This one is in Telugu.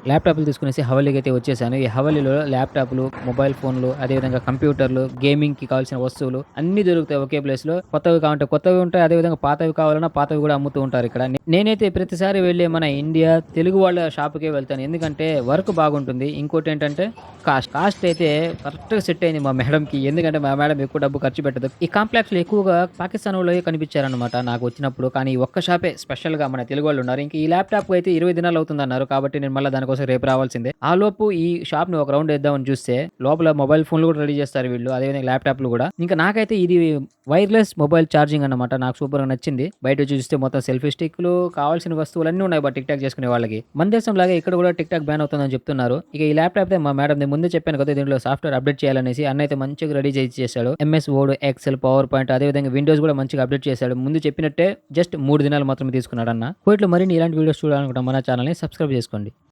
ల్యాప్‌టాప్‌లు తీసుకునేసి హవాలీకి అయితే వచ్చేసాను. ఈ హవాలీలో ల్యాప్‌టాప్‌లు, మొబైల్ ఫోన్‌లు, అదేవిధంగా కంప్యూటర్లు, గేమింగ్‌కి కావాల్సిన వస్తువులు అన్నీ దొరుకుతాయి ఒకే ప్లేస్‌లో. కొత్తవి కావాలంటే కొత్తవి ఉంటాయి. అదేవిధంగా పాతవి కావాలన్నా పాతవి గూడా అమ్ముతూ ఉంటారిక్కడ. నేనైతే ప్రతిసారి వెళ్ళే మన ఇండియా తెలుగు వాళ్ళ షాప్‌కే వెళ్తాను. ఎందుకంటే వర్క్ బాగుంటుంది. ఇంకోటేంటంటే కాస్ట్ అయితే కరెక్ట్‌గా సెట్ అయింది మా మేడంకి. ఎందుకంటే మా మేడం ఎక్కువ డబ్బు ఖర్చు పెట్టదు. ఈ కాంప్లెక్స్‌లో ఎక్కువగా పాకిస్తాన్ వాళ్ళే కనిపించారన్నమాట నాకొచ్చినప్పుడు. కానీ ఈ ఒక్క షాపే స్పెషల్‌గా మన తెలుగు వాళ్ళున్నారు. ఇంక ఈ ల్యాప్‌టాప్‌కయితే 20 దినాలు అవుతుందన్నారు. కాబట్టి నేను మళ్ళా దానికోసం రేపు రావాల్సిందే. ఆలోపు ఈ షాప్‌ని ఒక రౌండ్ ఏద్దామని చూస్తే లోపల మొబైల్ ఫోన్‌లు కూడా రెడీ చేస్తారు వీళ్ళు. అదేవిధంగా ల్యాప్‌టాప్‌లు గూడా. ఇంకా నాకైతే ఇది వైర్‌లెస్ మొబైల్ ఛార్జింగ్ అన్నమాట. నాకు సూపర్‌గా నచ్చింది. బయట చూస్తే మొత్తం సెల్ఫీ స్టిక్‌లు కావాల్సిన వస్తువులన్నీ ఉన్నాయి టిక్ టాక్ చేసుకునే వాళ్ళకి. మన దేశంలాగా ఇక్కడ కూడా టిక్ టాక్ బ్యాన్ అవుతుందని చెప్తున్నారు. ఇక ఈ ల్యాప్‌టాప్ అయితే మా మేడంది ముందే చెప్పాను కదా! దీంట్లో సాఫ్ట్‌వేర్ అప్డేట్ చేయాలనేసి అన్న అయితే మంచిగా రెడీ చేసి ఇచ్చేసాడు. MS Word, Excel, PowerPoint అదేవిధంగా విండోస్ కూడా మంచిగా అప్డేట్ చేశాడు. ముందు చెప్పినట్టే జస్ట్ 3 దినాలు మాత్రమే తీసుకున్నాడన్న. కువైట్‌లో మరిన్ని ఇలాంటి వీడియోస్ చూడాలనుకుంటే మన ఛానెల్‌ని సబ్స్క్రైబ్ చేసుకోండి.